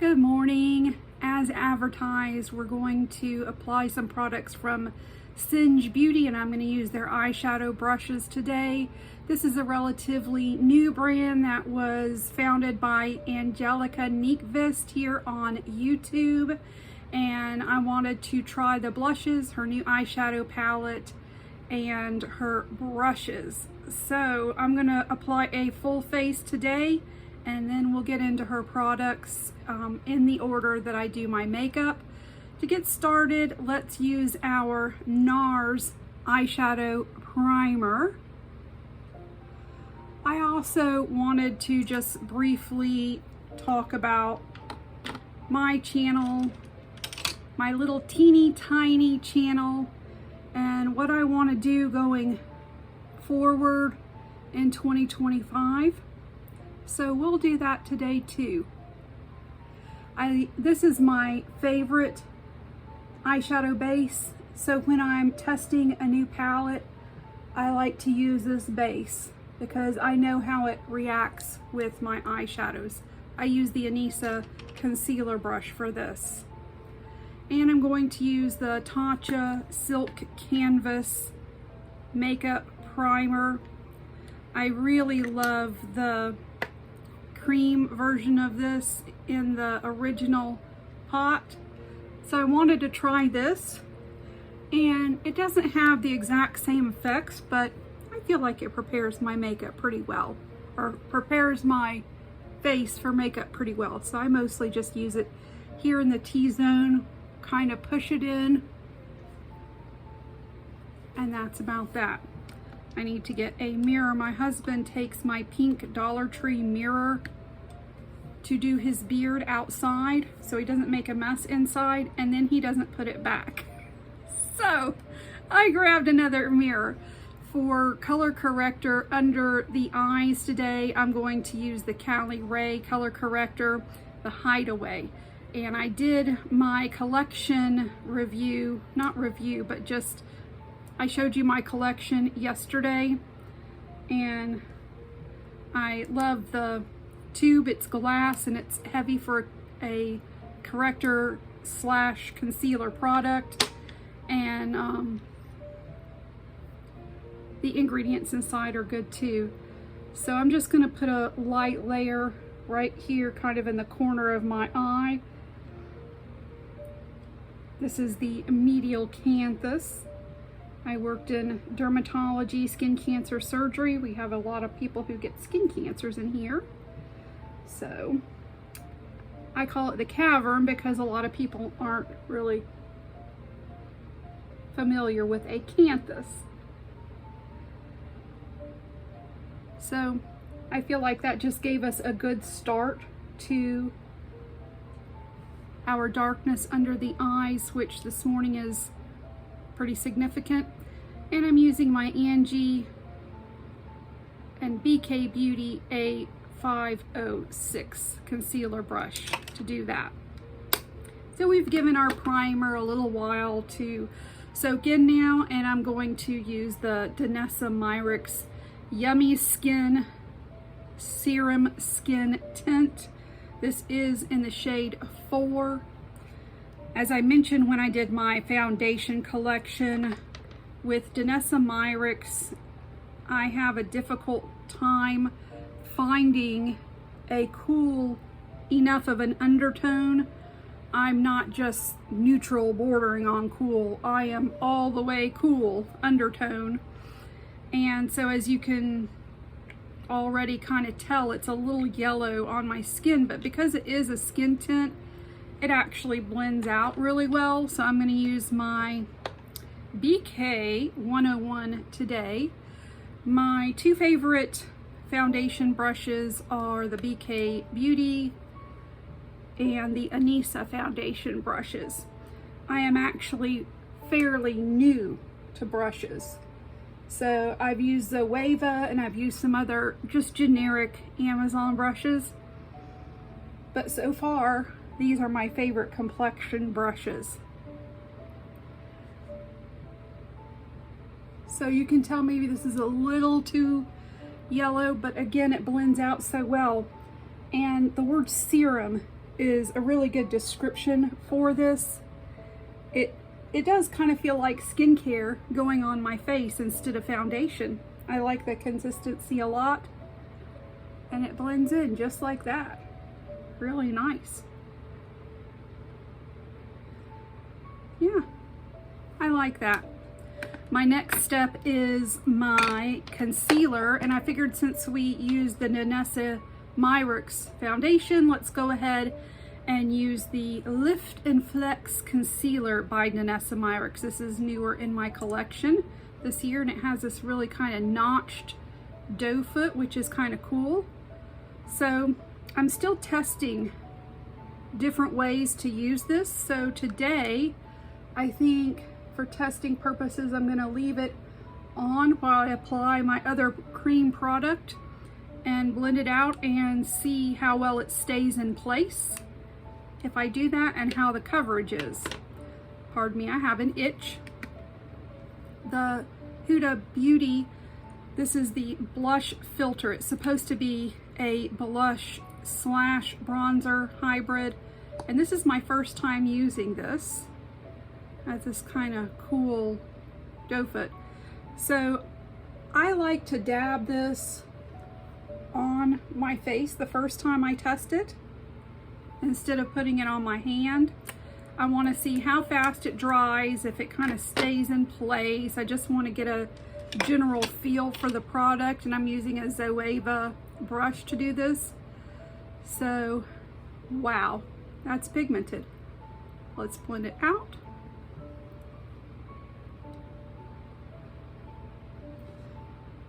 Good morning. As advertised, we're going to apply some products from Singe Beauty, and I'm going to use their eyeshadow brushes today. This is a relatively new brand that was founded by Angelica Nyqvist here on YouTube, and I wanted to try the blushes, her new eyeshadow palette, and her brushes. So I'm going to apply a full face today, and then we'll get into her products in the order that I do my makeup. To get started, let's use our NARS eyeshadow primer. I also wanted to just briefly talk about my channel, my little teeny tiny channel, and what I want to do going forward in 2025. So we'll do that today too. This is my favorite eyeshadow base. So when I'm testing a new palette, I like to use this base because I know how it reacts with my eyeshadows. I use the Anissa concealer brush for this. And I'm going to use the Tatcha Silk Canvas makeup primer. I really love the cream version of this in the original pot, so I wanted to try this, and it doesn't have the exact same effects, but I feel like it prepares my makeup pretty well, or prepares my face for makeup pretty well. So I mostly just use it here in the T-zone, kind of push it in, and that's about that. I need to get a mirror. My husband takes my pink Dollar Tree mirror to do his beard outside so he doesn't make a mess inside, and then he doesn't put it back. So I grabbed another mirror. For color corrector under the eyes today, I'm going to use the Cali Ray color corrector, the Hideaway. And I did my collection review, not review, but just I showed you my collection yesterday, and I love the tube. It's glass and it's heavy for a corrector slash concealer product, and the ingredients inside are good too. So I'm just going to put a light layer right here, kind of in the corner of my eye. This is the medial canthus. I worked in dermatology, skin cancer surgery. We have a lot of people who get skin cancers in here. So I call it the cavern because a lot of people aren't really familiar with a canthus. So I feel like that just gave us a good start to our darkness under the eyes, which this morning is pretty significant. And I'm using my Angie and BK Beauty A506 concealer brush to do that. So we've given our primer a little while to soak in now, and I'm going to use the Danessa Myricks Yummy Skin Serum Skin Tint. This is in the shade 4. As I mentioned when I did my foundation collection with Danessa Myricks, I have a difficult time finding a cool enough of an undertone. I'm not just neutral bordering on cool. I am all the way cool undertone. And so as you can already kind of tell, it's a little yellow on my skin, but because it is a skin tint, it actually blends out really well. So I'm going to use my BK 101 today. My two favorite foundation brushes are the BK Beauty and the Anissa foundation brushes. I am actually fairly new to brushes. So I've used the Wava and I've used some other just generic Amazon brushes. But so far, these are my favorite complexion brushes. So you can tell maybe this is a little too yellow, but again, it blends out so well. And the word serum is a really good description for this. It does kind of feel like skincare going on my face instead of foundation. I like the consistency a lot, and it blends in just like that. Really nice. Yeah, I like that. My next step is my concealer, and I figured since we used the Danessa Myricks foundation, let's go ahead and use the Lift and Flex Concealer by Danessa Myricks. This is newer in my collection this year, and it has this really kind of notched doe foot, which is kind of cool. So I'm still testing different ways to use this. So today, I think for testing purposes, I'm gonna leave it on while I apply my other cream product and blend it out and see how well it stays in place if I do that, and how the coverage is. Pardon me, I have an itch. The Huda Beauty, this is the blush filter. It's supposed to be a blush slash bronzer hybrid, and this is my first time using this. It has this kind of cool doe foot. So I like to dab this on my face the first time I test it, instead of putting it on my hand. I want to see how fast it dries, if it kind of stays in place. I just want to get a general feel for the product, and I'm using a Zoeva brush to do this. So, wow, that's pigmented. Let's blend it out.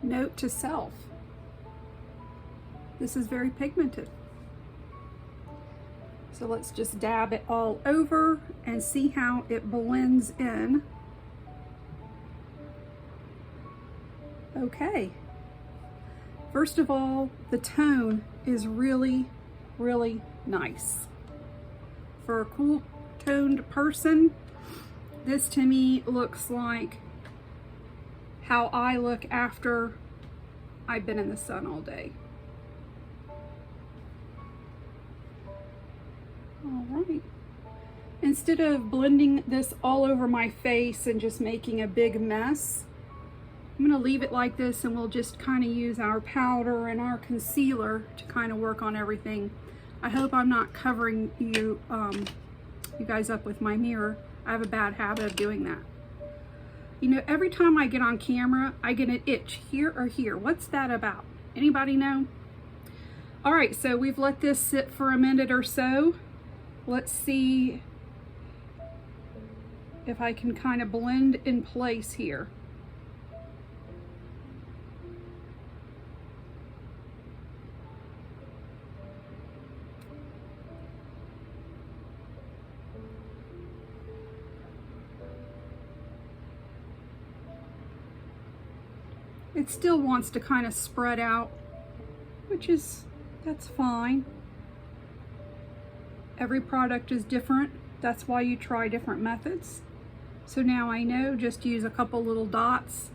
Note to self, this is very pigmented. So let's just dab it all over and see how it blends in. Okay. First of all, the tone is really, really nice. For a cool toned person, this to me looks like how I look after I've been in the sun all day. All right. Instead of blending this all over my face and just making a big mess, I'm gonna leave it like this, and we'll just kind of use our powder and our concealer to kind of work on everything. I hope I'm not covering you guys up with my mirror. I have a bad habit of doing that. You know, every time I get on camera, I get an itch here or here. What's that about? Anybody know? All right, so we've let this sit for a minute or so. Let's see if I can kind of blend in place here. It still wants to kind of spread out, that's fine. Every product is different. That's why you try different methods. So now I know, just use a couple little dots.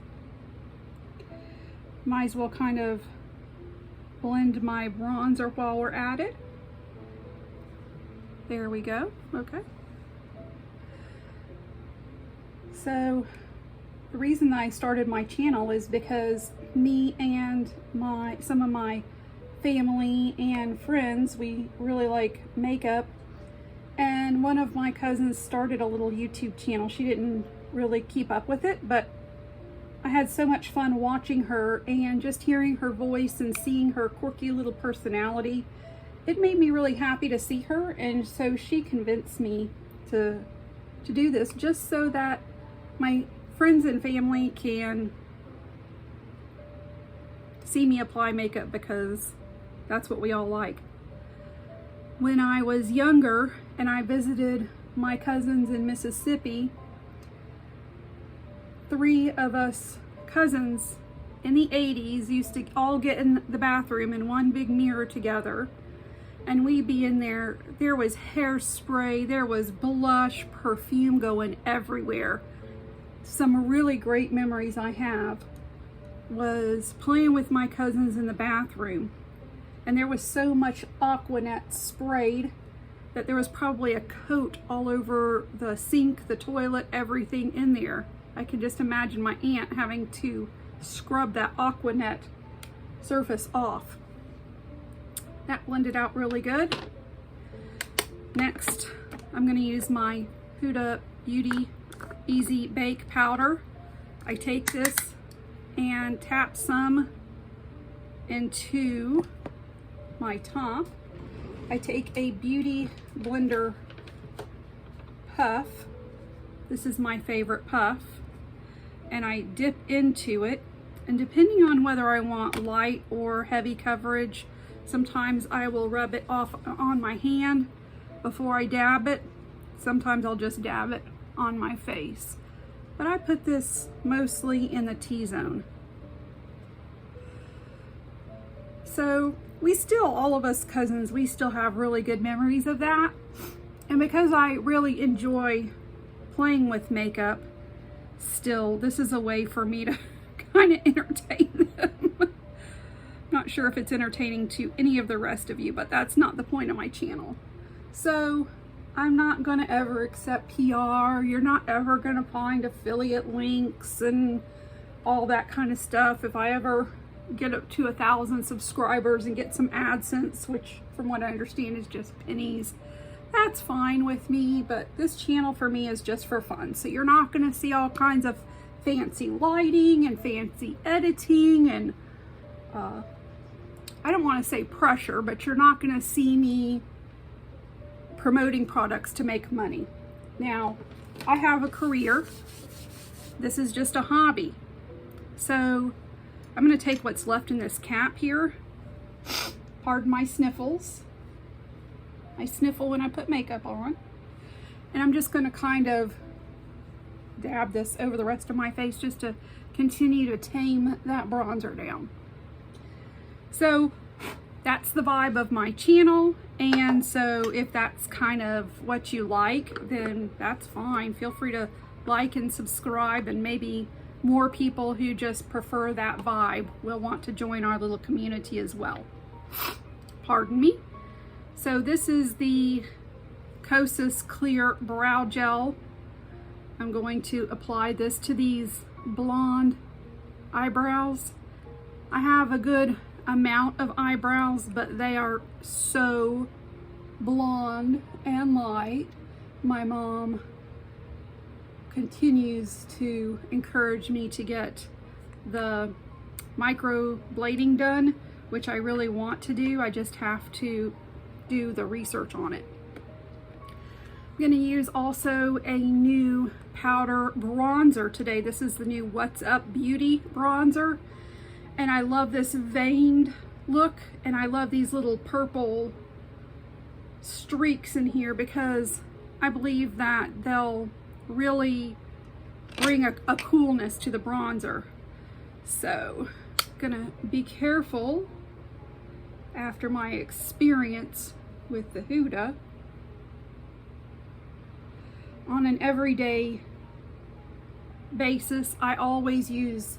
Might as well kind of blend my bronzer while we're at it. There we go, okay. So the reason I started my channel is because me and some of my family and friends, we really like makeup, and one of my cousins started a little YouTube channel. She didn't really keep up with it, but I had so much fun watching her and just hearing her voice and seeing her quirky little personality. It made me really happy to see her, and so she convinced me to do this, just so that my friends and family can see me apply makeup, because that's what we all like. When I was younger and I visited my cousins in Mississippi, 3 of us cousins in the 80s used to all get in the bathroom in one big mirror together, and we'd be in there. There was hairspray, there was blush, perfume going everywhere. Some really great memories I have was playing with my cousins in the bathroom, and there was so much Aquanet sprayed that there was probably a coat all over the sink, the toilet, everything in there. I can just imagine my aunt having to scrub that Aquanet surface off. That blended out really good. Next, I'm going to use my Huda Beauty Easy Bake Powder. I take this and tap some into my top. I take a Beauty Blender puff. This is my favorite puff. And I dip into it. And depending on whether I want light or heavy coverage, sometimes I will rub it off on my hand before I dab it. Sometimes I'll just dab it on my face. But I put this mostly in the T-zone. So we still, all of us cousins, we still have really good memories of that. And because I really enjoy playing with makeup, still, this is a way for me to kind of entertain them. Not sure if it's entertaining to any of the rest of you, but that's not the point of my channel. So I'm not gonna ever accept PR. You're not ever gonna find affiliate links and all that kind of stuff. If I ever get up to 1,000 subscribers and get some AdSense, which from what I understand is just pennies, that's fine with me, but this channel for me is just for fun. So you're not gonna see all kinds of fancy lighting and fancy editing and I don't want to say pressure, but you're not going to see me promoting products to make money. Now, I have a career. This is just a hobby. So I'm going to take what's left in this cap here. Pardon my sniffles. I sniffle when I put makeup on. And I'm just going to kind of dab this over the rest of my face just to continue to tame that bronzer down. So that's the vibe of my channel, and so if that's kind of what you like, then that's fine. Feel free to like and subscribe, and maybe more people who just prefer that vibe will want to join our little community as well. Pardon me. So this is the Kosas Clear Brow Gel. I'm going to apply this to these blonde eyebrows. I have a good amount of eyebrows, but they are so blonde and light. My mom continues to encourage me to get the micro blading done, which I really want to do. I just have to do the research on it. I'm going to use also a new powder bronzer today. This is the new What's Up Beauty bronzer. And I love this veined look, and I love these little purple streaks in here because I believe that they'll really bring a coolness to the bronzer. So, gonna be careful after my experience with the Huda. On an everyday basis, I always use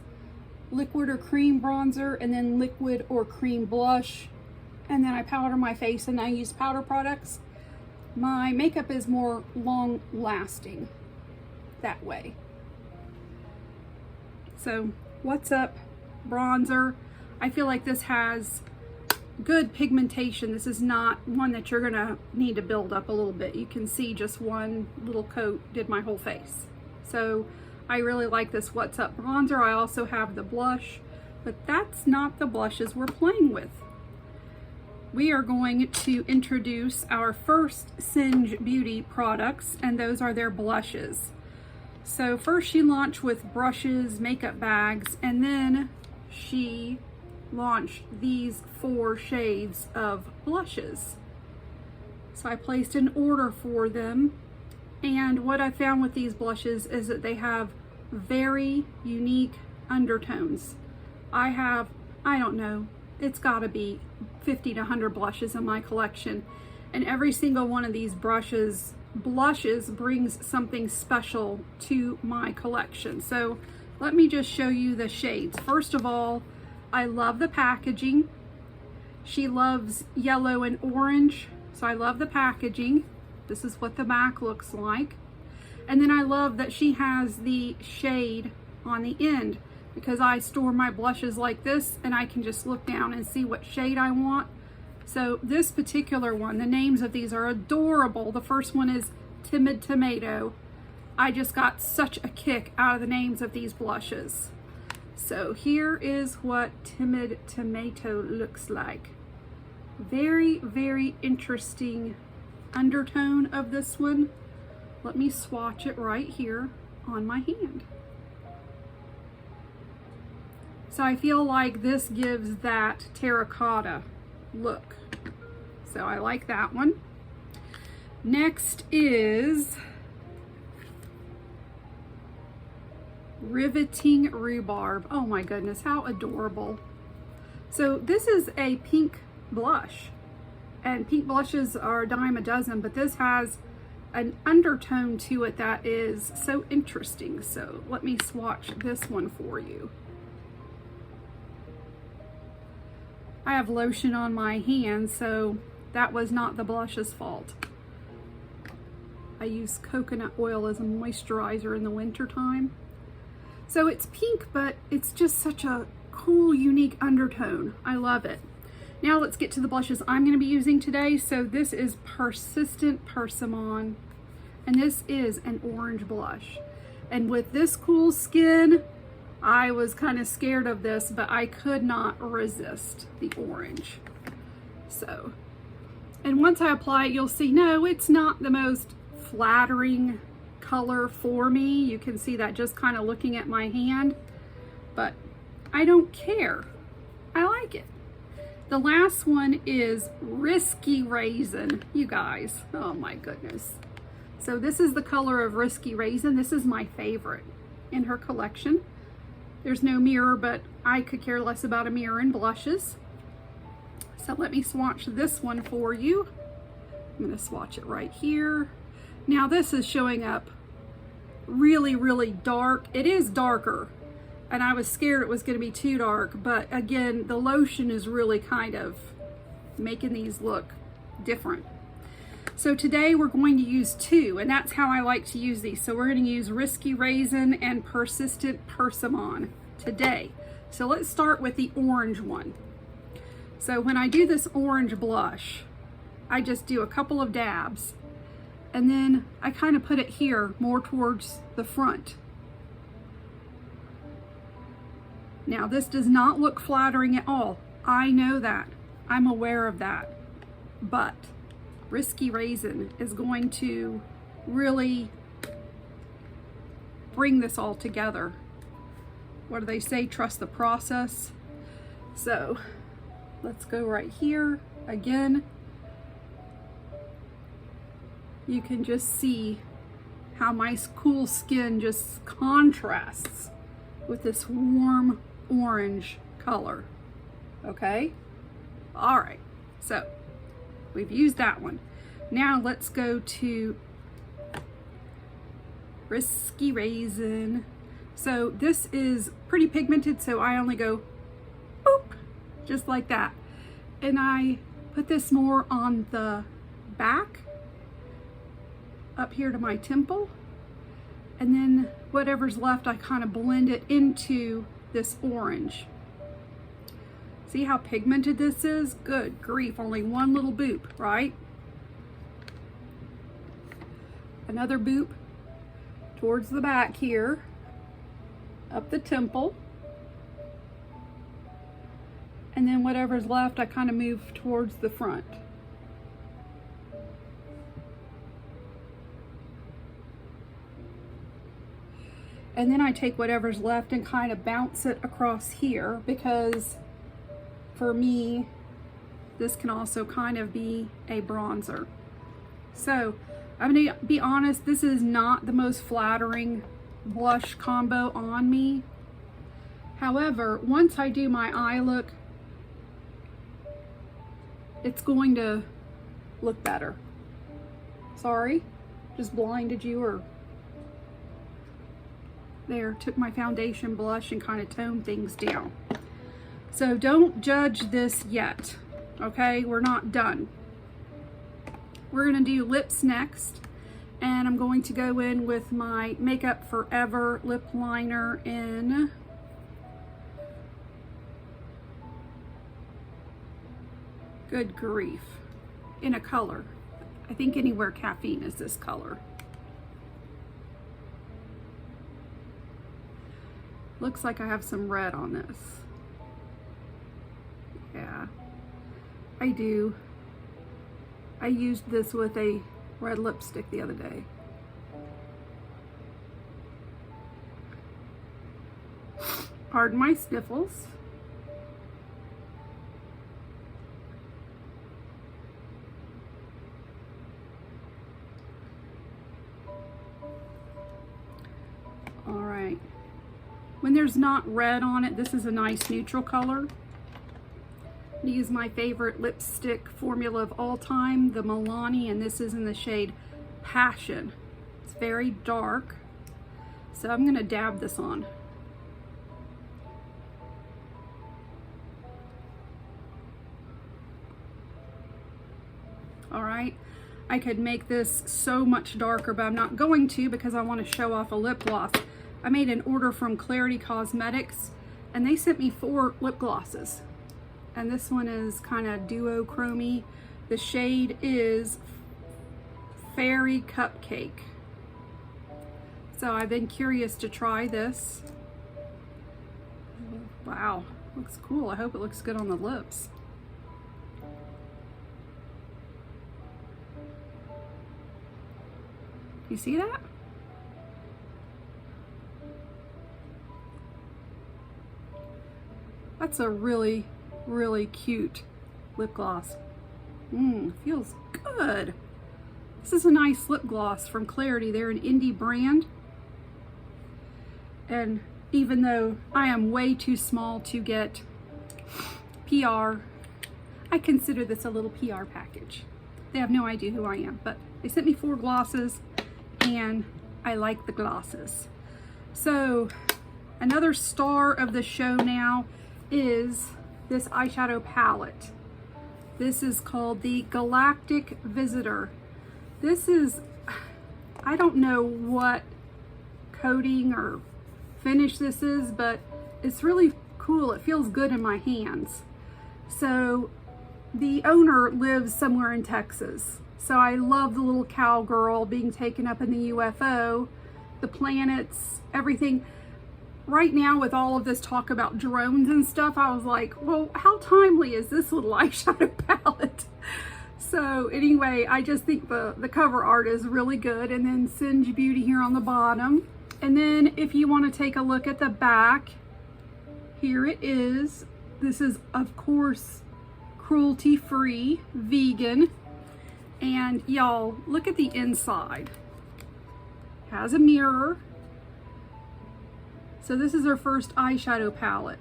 liquid or cream bronzer, and then liquid or cream blush, and then I powder my face and I use powder products. My makeup is more long lasting that way. So What's Up bronzer, I feel like this has good pigmentation. This is not one that you're gonna need to build up a little bit. You can see just one little coat did my whole face. So I really like this What's Up bronzer. I also have the blush, but that's not the blushes we're playing with. We are going to introduce our first Singe Beauty products, and those are their blushes. So first she launched with brushes, makeup bags, and then she launched these 4 shades of blushes. So I placed an order for them, and what I found with these blushes is that they have very unique undertones. I don't know, it's gotta be 50 to 100 blushes in my collection, and every single one of these blushes brings something special to my collection. So let me just show you the shades. First of all, I love the packaging. She loves yellow and orange. So I love the packaging. This is what the back looks like. And then I love that she has the shade on the end, because I store my blushes like this and I can just look down and see what shade I want. So this particular one, the names of these are adorable. The first one is Timid Tomato. I just got such a kick out of the names of these blushes. So here is what Timid Tomato looks like. Very, very interesting undertone of this one. Let me swatch it right here on my hand. So I feel like this gives that terracotta look. So I like that one. Next is Riveting Rhubarb. Oh my goodness, how adorable. So this is a pink blush, and pink blushes are a dime a dozen, but this has an undertone to it that is so interesting. So let me swatch this one for you. I have lotion on my hands, so that was not the blush's fault. I use coconut oil as a moisturizer in the winter time. So it's pink, but it's just such a cool, unique undertone. I love it. Now let's get to the blushes I'm going to be using today. So this is Persistent Persimmon, and this is an orange blush. And with this cool skin, I was kind of scared of this, but I could not resist the orange. So, and once I apply it, you'll see, no, it's not the most flattering color for me. You can see that just kind of looking at my hand, but I don't care. I like it. The last one is Risky Raisin, you guys. Oh my goodness. So this is the color of Risky Raisin. This is my favorite in her collection. There's no mirror, but I could care less about a mirror in blushes. So let me swatch this one for you. I'm going to swatch it right here. Now this is showing up really, really dark. It is darker, and I was scared it was going to be too dark, but again, the lotion is really kind of making these look different. So today we're going to use two, and that's how I like to use these. So we're going to use Risky Raisin and Persistent Persimmon today. So let's start with the orange one. So when I do this orange blush, I just do a couple of dabs, and then I kind of put it here more towards the front. Now this does not look flattering at all. I know that. I'm aware of that. But Risky Raisin is going to really bring this all together. What do they say? Trust the process. So let's go right here. Again, you can just see how my cool skin just contrasts with this warm orange color. Okay? All right. So we've used that one. Now let's go to Risky Raisin. So this is pretty pigmented, so I only go boop, just like that. And I put this more on the back, up here to my temple. And then whatever's left, I kind of blend it into this orange. See how pigmented this is? Good grief, only one little boop, right? Another boop towards the back here, up the temple. And then whatever's left, I kind of move towards the front. And then I take whatever's left and kind of bounce it across here, because for me, this can also kind of be a bronzer. So I'm going to be honest, this is not the most flattering blush combo on me. However, once I do my eye look, it's going to look better. Sorry, just blinded you, or there, took my foundation blush and kind of toned things down. So don't judge this yet, okay? We're not done. we're gonna do lips next. And I'm going to go in with my Makeup Forever lip liner in good grief, in a color. I think Anywhere Caffeine is this color. Looks like I have some red on this. Yeah, I do. I used this with a red lipstick the other day. Pardon my sniffles. All right. When there's not red on it, this is a nice neutral color. I use my favorite lipstick formula of all time, the Milani, and this is in the shade Passion. It's very dark, so I'm gonna dab this on. All right, I could make this so much darker, but I'm not going to because I want to show off a lip gloss. I made an order from Clarity Cosmetics, and they sent me 4 lip glosses. And this one is kind of duochrome. The shade is Fairy Cupcake. So I've been curious to try this. Wow, looks cool. I hope it looks good on the lips. You see that? That's a really cute lip gloss. Feels good. This is a nice lip gloss from Clarity. They're an indie brand. And even though I am way too small to get PR, I consider this a little PR package. They have no idea who I am, but they sent me 4 glosses and I like the glosses. So another star of the show now is this eyeshadow palette. This is called the Galactic Visitor. This is, I don't know what coating or finish this is, but it's really cool. It feels good in my hands. So the owner lives somewhere in Texas. So I love the little cowgirl being taken up in the UFO, the planets, everything. Right now, with all of this talk about drones and stuff, I was like, well, how timely is this little eyeshadow palette? So anyway, I just think the cover art is really good. And then Singe Beauty here on the bottom. And then if you want to take a look at the back, here it is. This is, of course, cruelty-free, vegan. And y'all, look at the inside. Has a mirror. So this is our first eyeshadow palette.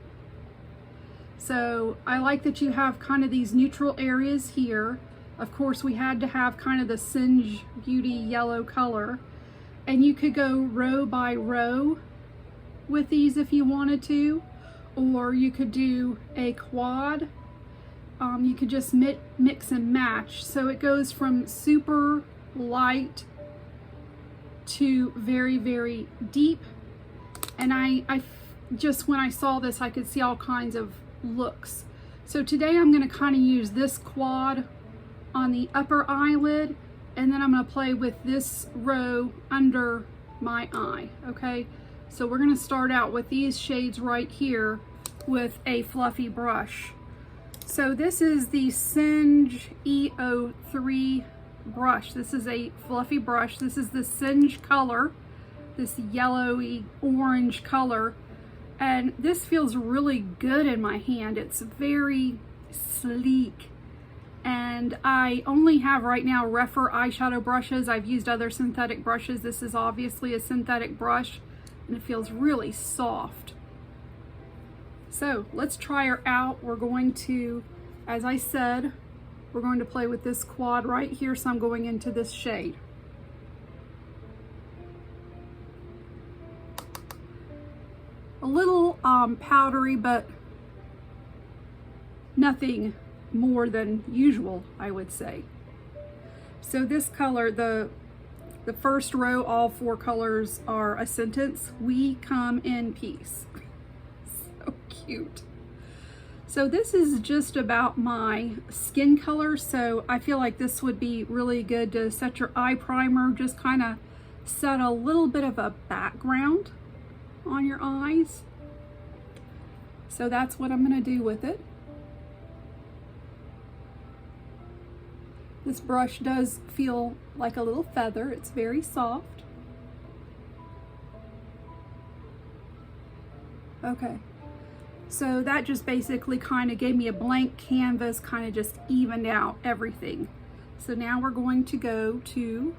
So I like that you have kind of these neutral areas here. Of course, we had to have kind of the Singe Beauty yellow color. And you could go row by row with these if you wanted to. Or you could do a quad. You could just mix and match. So it goes from super light to very deep. And I just, when I saw this, I could see all kinds of looks. So today I'm going to kind of use this quad on the upper eyelid, and then I'm going to play with this row under my eye, okay? So we're going to start out with these shades right here with a fluffy brush. So this is the Singe E03 brush. This is a fluffy brush. This is the Singe color, this yellowy orange color, and this feels really good in my hand. It's very sleek, and I only have right now Rephr eyeshadow brushes. I've used other synthetic brushes. This is obviously a synthetic brush, and it feels really soft. So let's try her out. We're going to, as I said, we're going to play with this quad right here, so I'm going into this shade. A little powdery, but nothing more than usual, I would say. So this color, the first row, all 4 colors are a sentence. We come in peace. So cute. So this is just about my skin color, so I feel like this would be really good to set your eye primer, just kind of set a little bit of a background on your eyes. So that's what I'm going to do with it. This brush does feel like a little feather. It's very soft. Okay. So that just basically kind of gave me a blank canvas, kind of just evened out everything. So now we're going to go to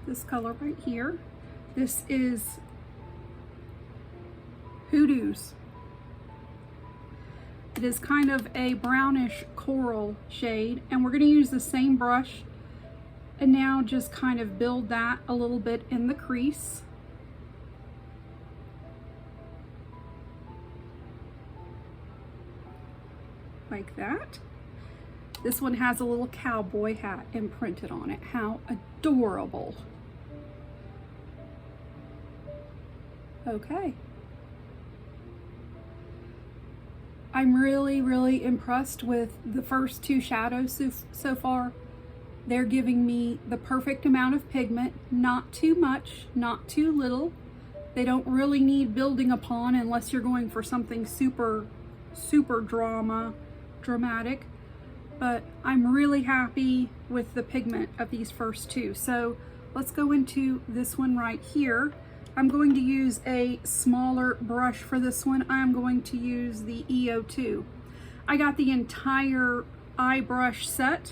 this color right here. This is Hoodoo's. It is kind of a brownish coral shade, and we're going to use the same brush and now just kind of build that a little bit in the crease. Like that. This one has a little cowboy hat imprinted on it. How adorable. Okay. I'm really impressed with the first 2 shadows so far. They're giving me the perfect amount of pigment, not too much, not too little. They don't really need building upon unless you're going for something super dramatic. But I'm really happy with the pigment of these first 2. So let's go into this one right here. I'm going to use a smaller brush for this one. I'm going to use the EO2. I got the entire eye brush set.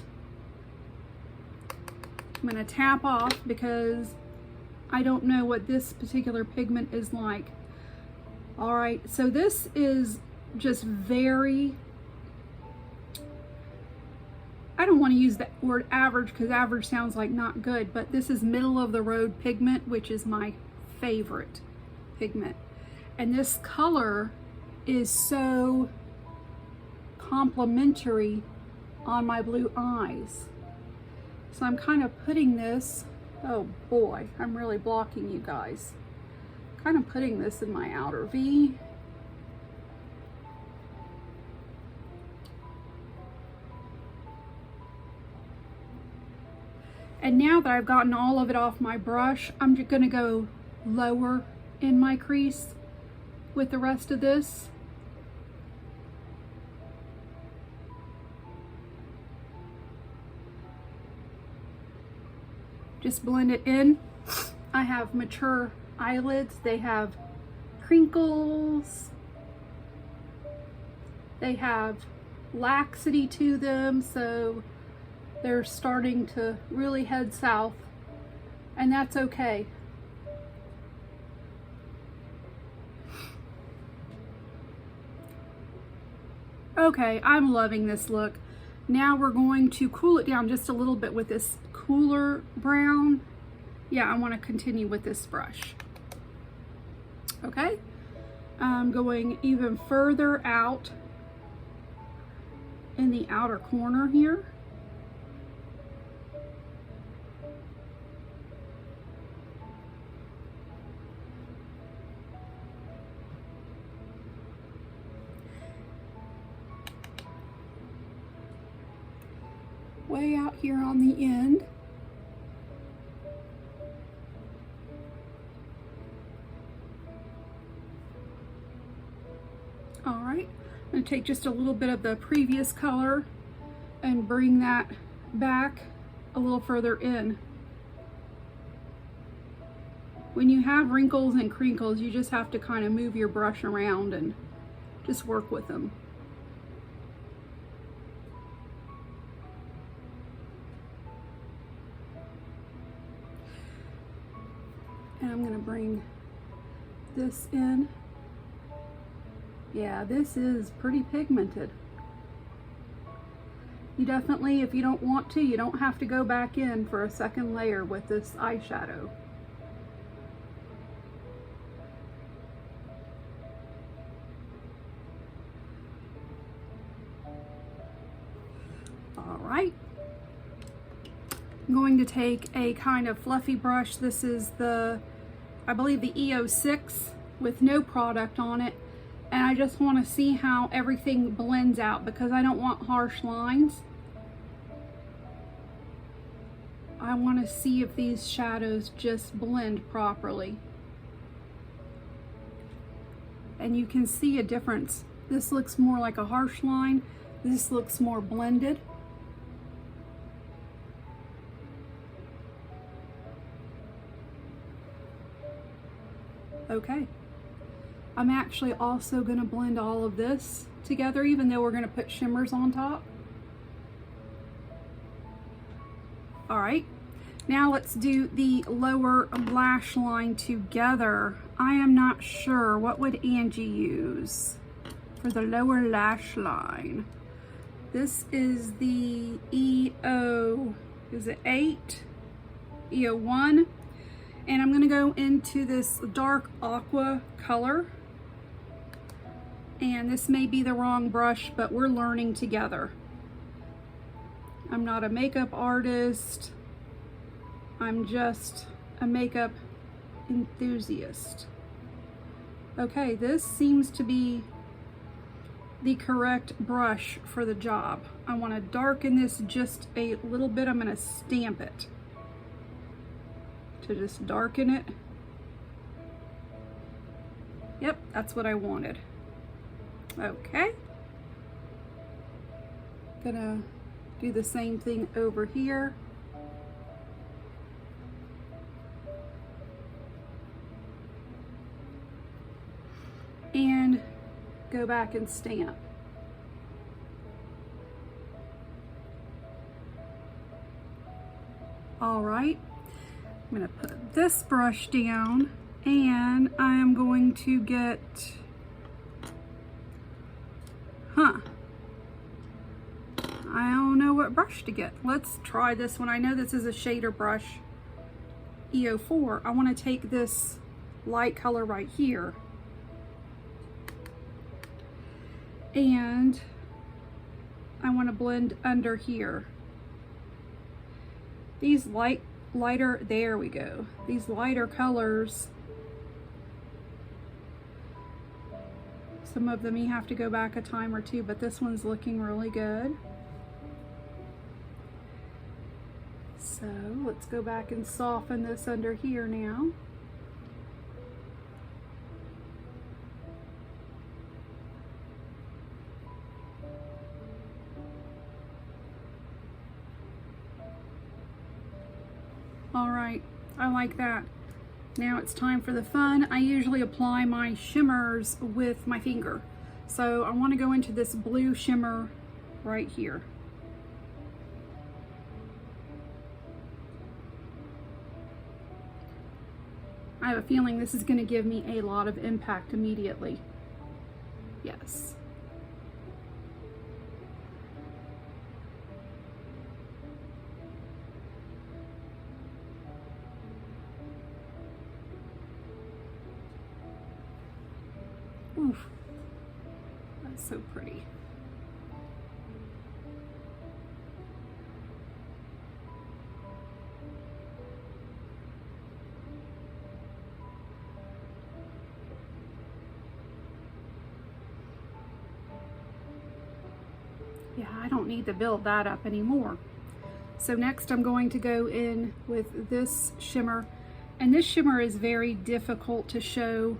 I'm going to tap off because I don't know what this particular pigment is like. All right, so this is just very, I don't want to use the word average because average sounds like not good, but this is middle of the road pigment, which is my favorite pigment. And this color is so complimentary on my blue eyes. So I'm kind of putting this, oh boy, I'm really blocking you guys. Kind of putting this in my outer V. And now that I've gotten all of it off my brush, I'm just going to go lower in my crease with the rest of this. Just blend it in. I have mature eyelids. They have crinkles. They have laxity to them, so they're starting to really head south, and that's okay. Okay, I'm loving this look. Now we're going to cool it down just a little bit with this cooler brown. Yeah, I want to continue with this brush. Okay, I'm going even further out in the outer corner here. Way out here on the end. All right, I'm going to take just a little bit of the previous color and bring that back a little further in. When you have wrinkles and crinkles, you just have to kind of move your brush around and just work with them. And I'm going to bring this in. Yeah, this is pretty pigmented. You definitely, if you don't want to, you don't have to go back in for a second layer with this eyeshadow. All right. I'm going to take a kind of fluffy brush. This is the, I believe the EO6 with no product on it. And I just want to see how everything blends out because I don't want harsh lines. I want to see if these shadows just blend properly. And you can see a difference. This looks more like a harsh line. This looks more blended. Okay. I'm actually also going to blend all of this together, even though we're going to put shimmers on top. All right, now let's do the lower lash line together. I am not sure. What would Angie use for the lower lash line? This is the EO, is it 8? EO1. And I'm going to go into this dark aqua color. And this may be the wrong brush, but we're learning together. I'm not a makeup artist. I'm just a makeup enthusiast. Okay, this seems to be the correct brush for the job. I want to darken this just a little bit. I'm going to stamp it to just darken it. Yep, that's what I wanted. Okay, gonna do the same thing over here. And go back and stamp. All right, I'm gonna put this brush down and I am going to get, I don't know what brush to get. Let's try this one. I know this is a shader brush, EO4. I want to take this light color right here and I want to blend under here. These lighter, there we go. These lighter colors, some of them you have to go back a time or two, but this one's looking really good. So let's go back and soften this under here now. All right, I like that. Now it's time for the fun. I usually apply my shimmers with my finger. So I want to go into this blue shimmer right here. I have a feeling this is going to give me a lot of impact immediately. Yes. Oof, that's so pretty. Yeah, I don't need to build that up anymore. So next I'm going to go in with this shimmer, and this shimmer is very difficult to show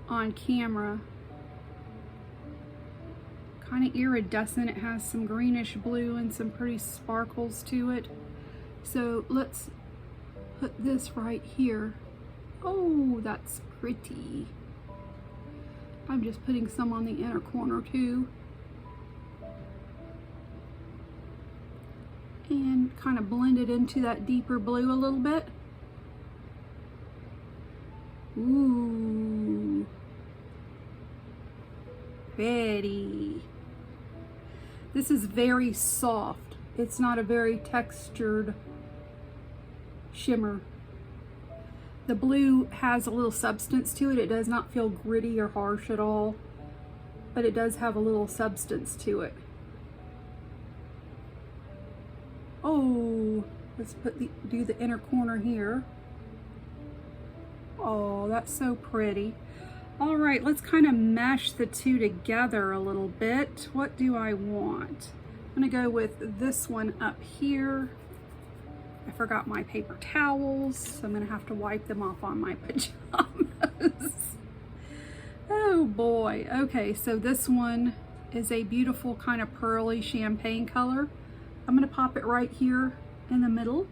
on camera. Kind of iridescent. It has some greenish blue and some pretty sparkles to it. So let's put this right here. Oh, that's pretty. I'm just putting some on the inner corner too. And kind of blend it into that deeper blue a little bit. Ooh. Pretty. This is very soft. It's not a very textured shimmer. The blue has a little substance to it. It does not feel gritty or harsh at all, but it does have a little substance to it. Oh, Let's do the inner corner here. Oh, that's so pretty. All right, let's kind of mesh the two together a little bit. What do I want? I'm gonna go with this one up here. I forgot my paper towels, so I'm gonna have to wipe them off on my pajamas. Oh boy. Okay, so this one is a beautiful kind of pearly champagne color. I'm gonna pop it right here in the middle.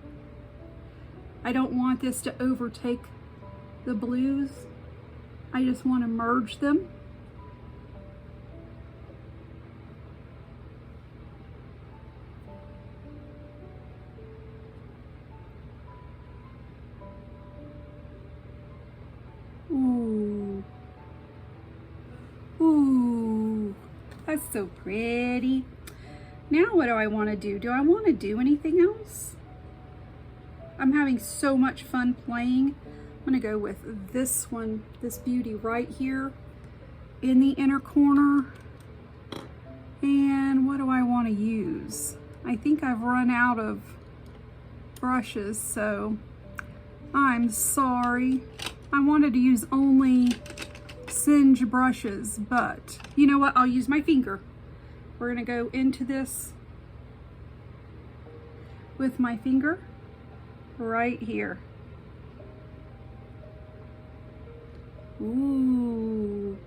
I don't want this to overtake the blues. I just want to merge them. Ooh. Ooh. That's so pretty. Now what do I want to do? Do I want to do anything else? I'm having so much fun playing. I'm gonna go with this one, this beauty right here in the inner corner. And what do I want to use? I think I've run out of brushes, so I'm sorry. I wanted to use only Singe brushes, but you know what? I'll use my finger. We're gonna go into this with my finger right here. Ooh.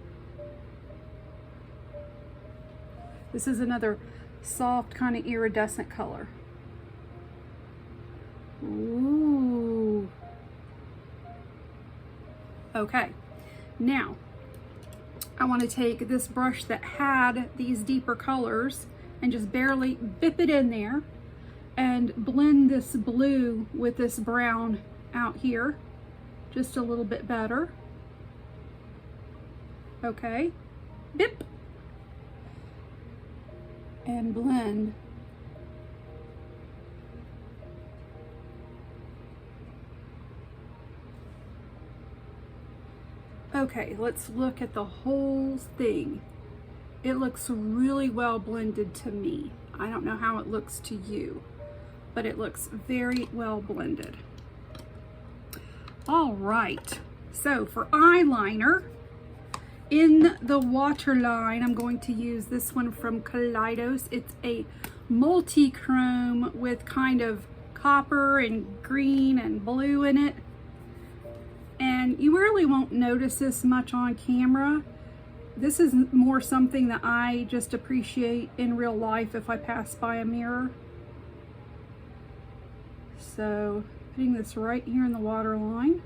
This is another soft kind of iridescent color. Ooh. Okay, now I want to take this brush that had these deeper colors and just barely dip it in there and blend this blue with this brown out here just a little bit better. Okay, dip and blend. Okay, let's look at the whole thing. It looks really well blended to me. I don't know how it looks to you, but it looks very well blended. All right, so for eyeliner, in the waterline, I'm going to use this one from Kaleidos. It's a multi-chrome with kind of copper and green and blue in it. And you really won't notice this much on camera. This is more something that I just appreciate in real life if I pass by a mirror. So putting this right here in the waterline.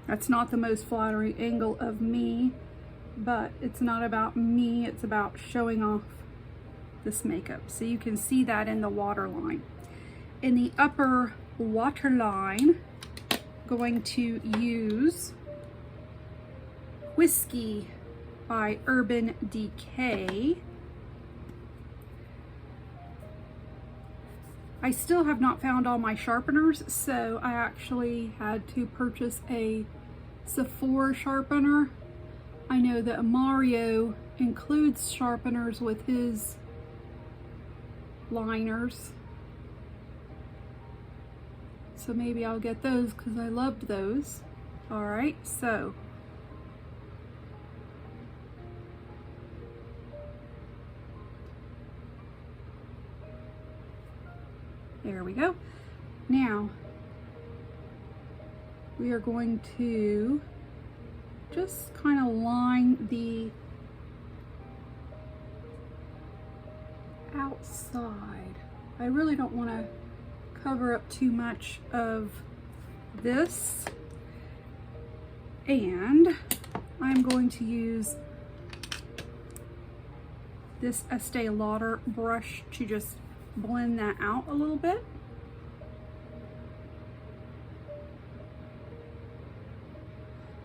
That's not the most flattering angle of me, but it's not about me, it's about showing off this makeup. So you can see that in the waterline. In the upper waterline, going to use Whiskey by Urban Decay. I still have not found all my sharpeners, so I actually had to purchase a Sephora sharpener. I know that Mario includes sharpeners with his liners, so maybe I'll get those because I loved those. All right, so there we go. Now we are going to just kind of line the outside. I really don't want to cover up too much of this, and I'm going to use this Estee Lauder brush to just blend that out a little bit.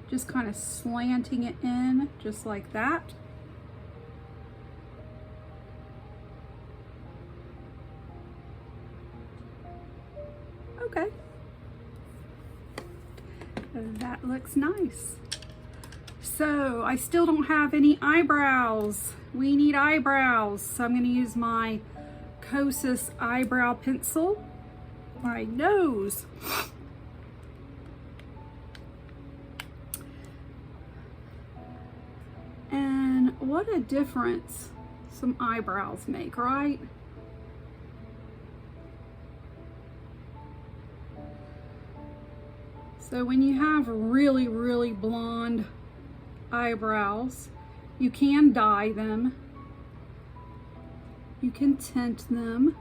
Just kind of slanting it in, just like that. Okay. That looks nice. So I still don't have any eyebrows. We need eyebrows. So I'm going to use my Kosas eyebrow pencil. My nose. And what a difference some eyebrows make, right? So when you have really, really blonde eyebrows, you can dye them. You can tint them.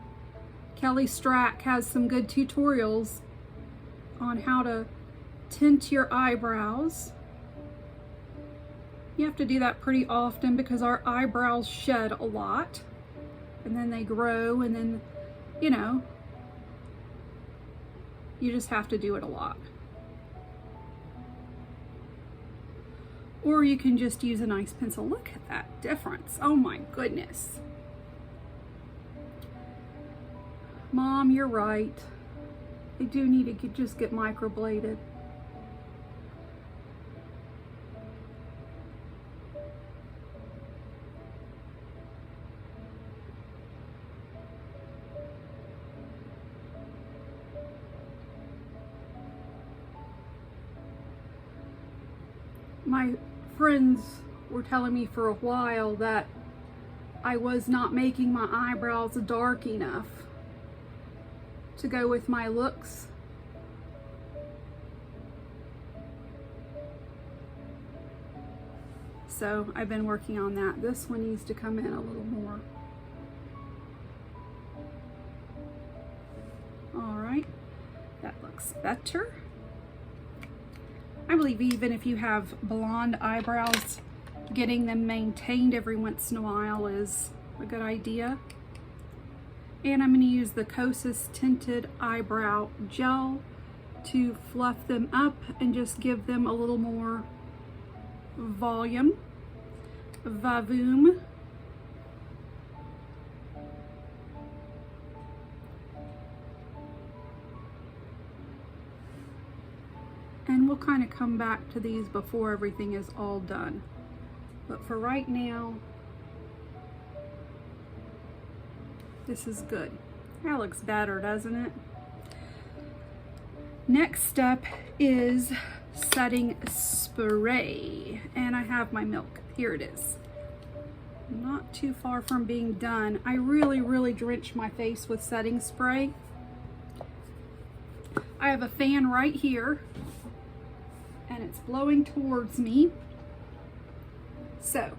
Kelly Strack has some good tutorials on how to tint your eyebrows. You have to do that pretty often because our eyebrows shed a lot and then they grow, and then, you know, you just have to do it a lot. Or you can just use a nice pencil. Look at that difference. Oh my goodness. Mom, you're right. They do need to just get microbladed. My friends were telling me for a while that I was not making my eyebrows dark enough to go with my looks. So I've been working on that. This one needs to come in a little more. All right, that looks better. I believe even if you have blonde eyebrows, getting them maintained every once in a while is a good idea. And I'm going to use the Kosas Tinted Eyebrow Gel to fluff them up and just give them a little more volume. Vavoom. And we'll kind of come back to these before everything is all done. But for right now, this is good. That looks better, doesn't it? Next step is setting spray. And I have my milk. Here it is. Not too far from being done. I really drench my face with setting spray. I have a fan right here, and it's blowing towards me. So,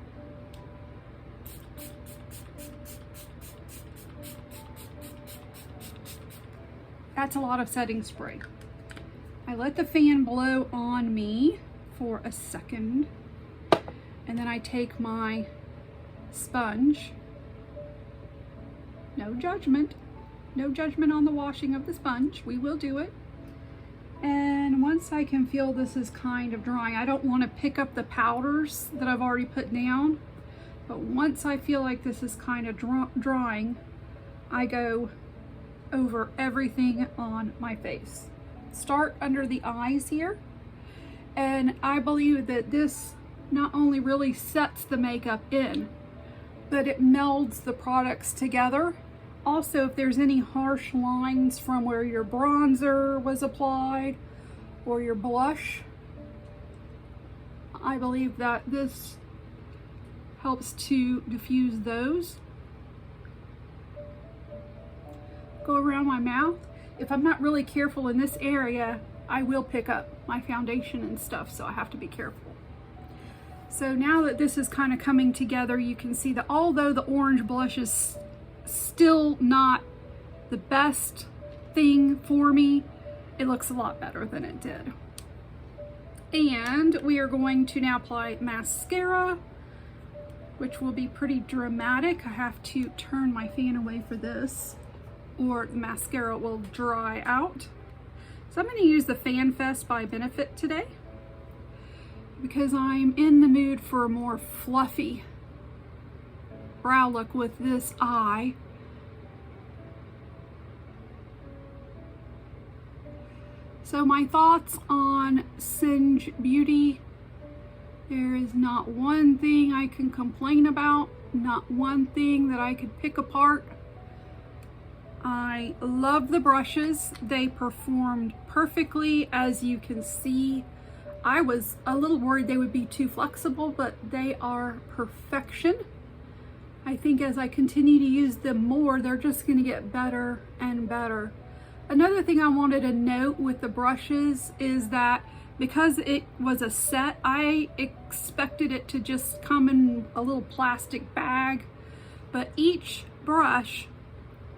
that's a lot of setting spray. I let the fan blow on me for a second, and then I take my sponge. No judgment. No judgment on the washing of the sponge. We will do it. And once I can feel this is kind of drying, I don't want to pick up the powders that I've already put down, but once I feel like this is kind of drying, I go over everything on my face. Start under the eyes here, and I believe that this not only really sets the makeup in, but it melds the products together. Also, if there's any harsh lines from where your bronzer was applied or your blush, I believe that this helps to diffuse those. Go around my mouth. If I'm not really careful in this area, I will pick up my foundation and stuff, so I have to be careful. So now that this is kind of coming together, you can see that although the orange blush is still not the best thing for me, it looks a lot better than it did. And we are going to now apply mascara, which will be pretty dramatic. I have to turn my fan away for this, or the mascara will dry out. So I'm going to use the Fan Fest by Benefit today because I'm in the mood for a more fluffy brow look with this eye. So my thoughts on Singe Beauty, there is not one thing I can complain about, not one thing that I could pick apart. I love the brushes. They performed perfectly, as you can see. I was a little worried they would be too flexible, but they are perfection. I think as I continue to use them more, they're just going to get better and better. Another thing I wanted to note with the brushes is that because it was a set, I expected it to just come in a little plastic bag, but each brush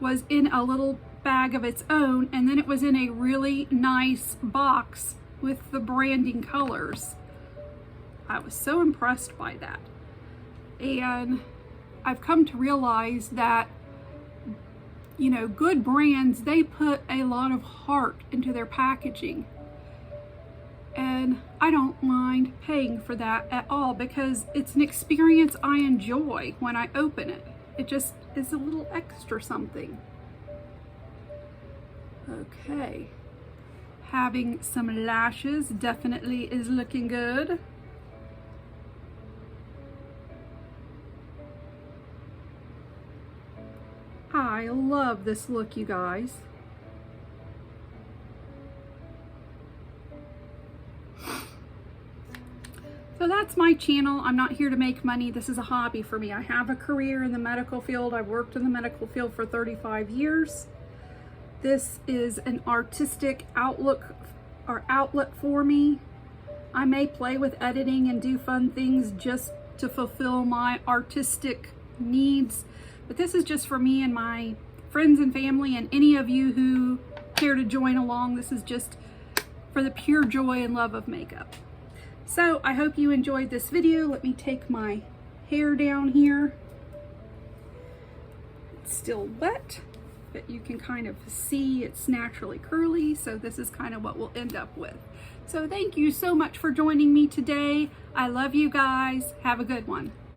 was in a little bag of its own, and then it was in a really nice box with the branding colors. I was so impressed by that. And I've come to realize that, you know, good brands, they put a lot of heart into their packaging. And I don't mind paying for that at all, because it's an experience I enjoy when I open it. It just is a little extra something. Okay. Having some lashes definitely is looking good. I love this look, you guys. So that's my channel. I'm not here to make money. This is a hobby for me. I have a career in the medical field. I've worked in the medical field for 35 years. This is an artistic outlet for me. I may play with editing and do fun things just to fulfill my artistic needs, but this is just for me and my friends and family, and any of you who care to join along. This is just for the pure joy and love of makeup. So I hope you enjoyed this video. Let me take my hair down here. It's still wet, but you can kind of see it's naturally curly, so this is kind of what we'll end up with. So thank you so much for joining me today. I love you guys. Have a good one.